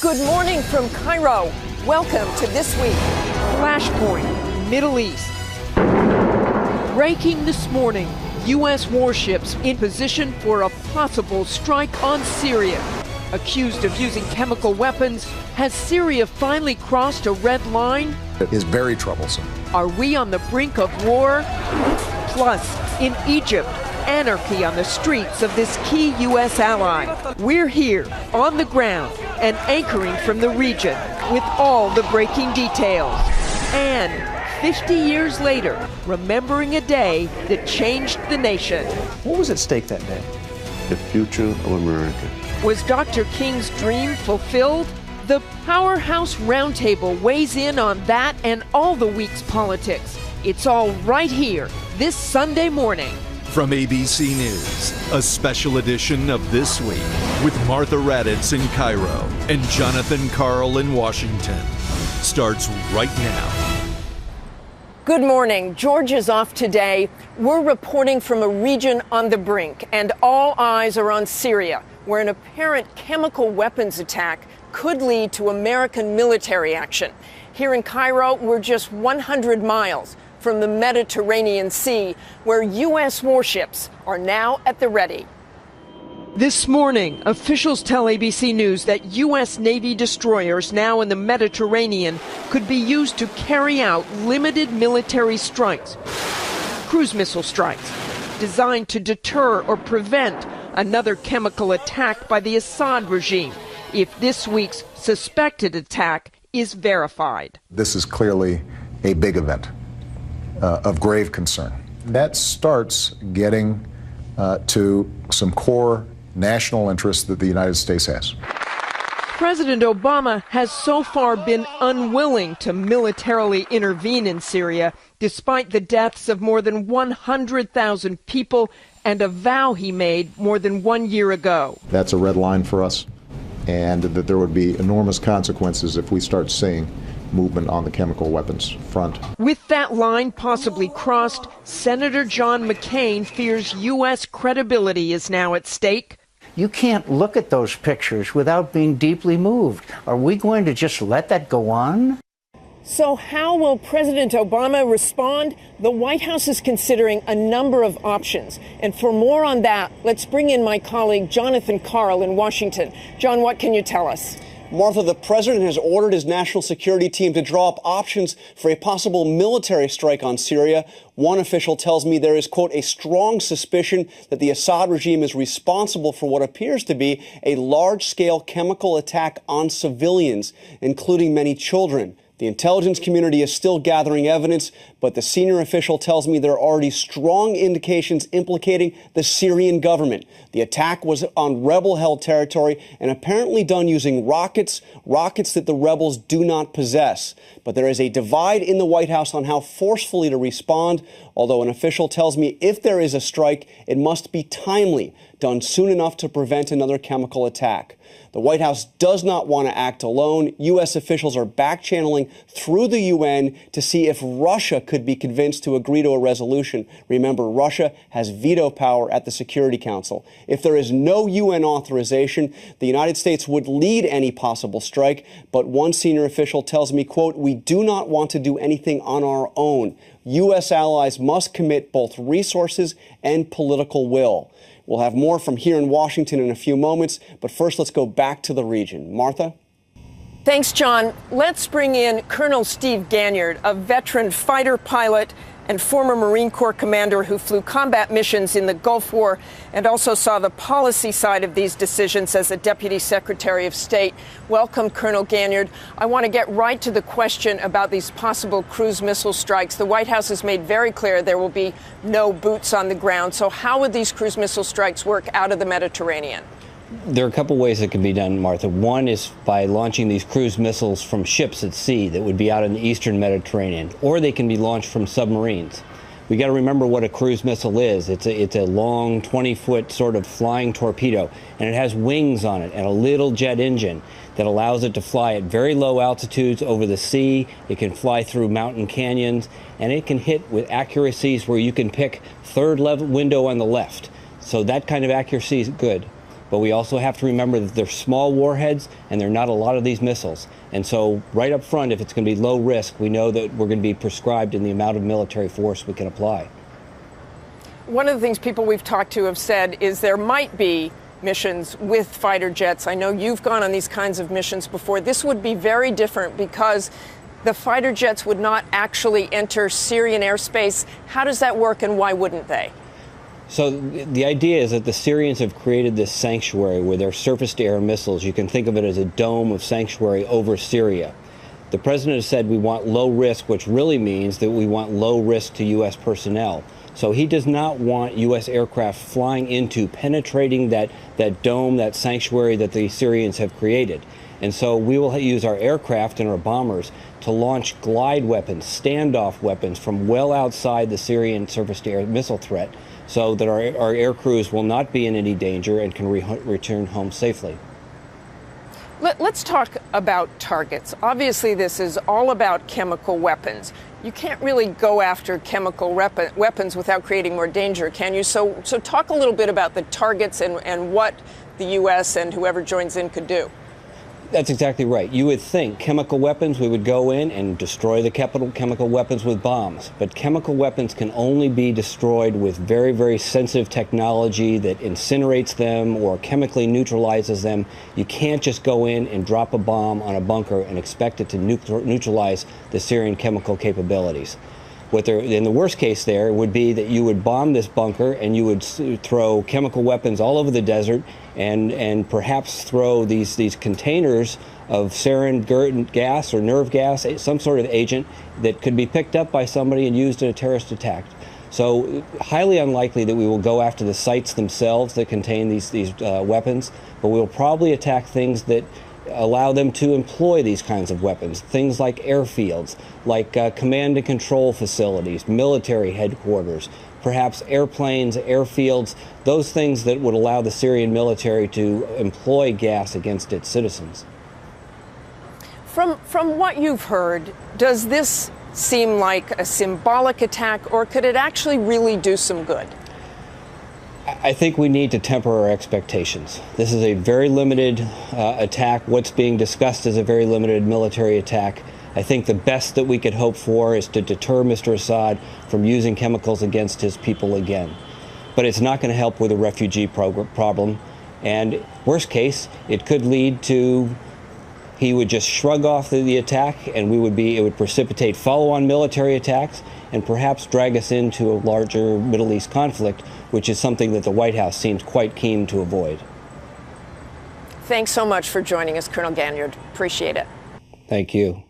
Good morning from Cairo. Welcome to This Week. Flashpoint, Middle East. Breaking this morning, U.S. warships in position for a possible strike on Syria. Accused of using chemical weapons, has Syria finally crossed a red line? It is very troublesome. Are we on the brink of war? Plus, in Egypt, anarchy on the streets of this key U.S. ally. We're here, on the ground, and anchoring from the region with all the breaking details. And 50 years later, remembering a day that changed the nation. What was at stake that day? The future of America. Was Dr. King's dream fulfilled? The Powerhouse Roundtable weighs in on that and all the week's politics. It's all right here, this Sunday morning. From ABC News, a special edition of This Week with Martha Raddatz in Cairo and Jonathan Karl in Washington starts right now. Good morning. George is off today. We're reporting from a region on the brink, and all eyes are on Syria, where an apparent chemical weapons attack could lead to American military action. Here in Cairo, we're just 100 miles from the Mediterranean Sea, where U.S. warships are now at the ready. This morning, officials tell ABC News that U.S. Navy destroyers now in the Mediterranean could be used to carry out limited military strikes, cruise missile strikes, designed to deter or prevent another chemical attack by the Assad regime if this week's suspected attack is verified. This is clearly a big event of grave concern. That starts getting to some core national interests that the United States has. President Obama has so far been unwilling to militarily intervene in Syria, despite the deaths of more than 100,000 people and a vow he made more than 1 year ago. That's a red line for us, and that there would be enormous consequences if we start seeing movement on the chemical weapons front. With that line possibly crossed, Senator John McCain fears U.S. credibility is now at stake. You can't look at those pictures without being deeply moved. Are we going to just let that go on? So how will President Obama respond? The White House is considering a number of options. And for more on that, let's bring in my colleague Jonathan Karl in Washington. John, what can you tell us? Martha, the president has ordered his national security team to draw up options for a possible military strike on Syria. One official tells me there is, quote, a strong suspicion that the Assad regime is responsible for what appears to be a large-scale chemical attack on civilians, including many children. The intelligence community is still gathering evidence, but the senior official tells me there are already strong indications implicating the Syrian government. The attack was on rebel-held territory and apparently done using rockets that the rebels do not possess. But there is a divide in the White House on how forcefully to respond, although an official tells me if there is a strike, it must be timely, done soon enough to prevent another chemical attack. The White House does not want to act alone. U.S. officials are back-channeling through the UN to see if Russia could be convinced to agree to a resolution. Remember, Russia has veto power at the Security Council. If there is no UN authorization, the United States would lead any possible strike. But one senior official tells me, quote, we do not want to do anything on our own. U.S. allies must commit both resources and political will. We'll have more from here in Washington in a few moments, but first let's go back to the region. Martha? Thanks, John. Let's bring in Colonel Steve Ganyard, a veteran fighter pilot and former Marine Corps commander who flew combat missions in the Gulf War and also saw the policy side of these decisions as a Deputy Secretary of State. Welcome, Colonel Ganyard. I want to get right to the question about these possible cruise missile strikes. The White House has made very clear there will be no boots on the ground. So how would these cruise missile strikes work out of the Mediterranean? There are a couple ways it can be done, Martha. One is by launching these cruise missiles from ships at sea that would be out in the eastern Mediterranean, or they can be launched from submarines. We got to remember what a cruise missile is. It's a long 20-foot sort of flying torpedo, and it has wings on it and a little jet engine that allows it to fly at very low altitudes over the sea. It can fly through mountain canyons, and it can hit with accuracies where you can pick third level window on the left. So that kind of accuracy is good. But we also have to remember that they're small warheads and there are not a lot of these missiles. And so right up front, if it's going to be low risk, we know that we're going to be prescribed in the amount of military force we can apply. One of the things people we've talked to have said is there might be missions with fighter jets. I know you've gone on these kinds of missions before. This would be very different because the fighter jets would not actually enter Syrian airspace. How does that work and why wouldn't they? So the idea is that the Syrians have created this sanctuary where their surface-to-air missiles, you can think of it as a dome of sanctuary over Syria. The president has said we want low risk, which really means that we want low risk to U.S. personnel. So he does not want U.S. aircraft flying into, penetrating that dome, that sanctuary that the Syrians have created. And so we will use our aircraft and our bombers to launch glide weapons, standoff weapons from well outside the Syrian surface-to-air missile threat so that our air crews will not be in any danger and can return home safely. Let's talk about targets. Obviously, this is all about chemical weapons. You can't really go after chemical weapons without creating more danger, can you? So talk a little bit about the targets and what the U.S. and whoever joins in could do. That's exactly right. You would think chemical weapons, we would go in and destroy the chemical weapons with bombs. But chemical weapons can only be destroyed with very, very sensitive technology that incinerates them or chemically neutralizes them. You can't just go in and drop a bomb on a bunker and expect it to neutralize the Syrian chemical capabilities. In the worst case there would be that you would bomb this bunker and you would throw chemical weapons all over the desert and perhaps throw these containers of sarin gas or nerve gas, some sort of agent that could be picked up by somebody and used in a terrorist attack. So highly unlikely that we will go after the sites themselves that contain these weapons, but we will probably attack things that allow them to employ these kinds of weapons, things like airfields, like command and control facilities, military headquarters, perhaps airplanes, airfields, those things that would allow the Syrian military to employ gas against its citizens. From what you've heard, does this seem like a symbolic attack, or could it actually really do some good? I think we need to temper our expectations. This is a very limited attack. What's being discussed is a very limited military attack. I think the best that we could hope for is to deter Mr. Assad from using chemicals against his people again. But it's not going to help with the refugee problem. And worst case, it could lead to he would just shrug off the attack, and it would precipitate follow-on military attacks and perhaps drag us into a larger Middle East conflict, which is something that the White House seems quite keen to avoid. Thanks so much for joining us, Colonel Ganyard. Appreciate it. Thank you.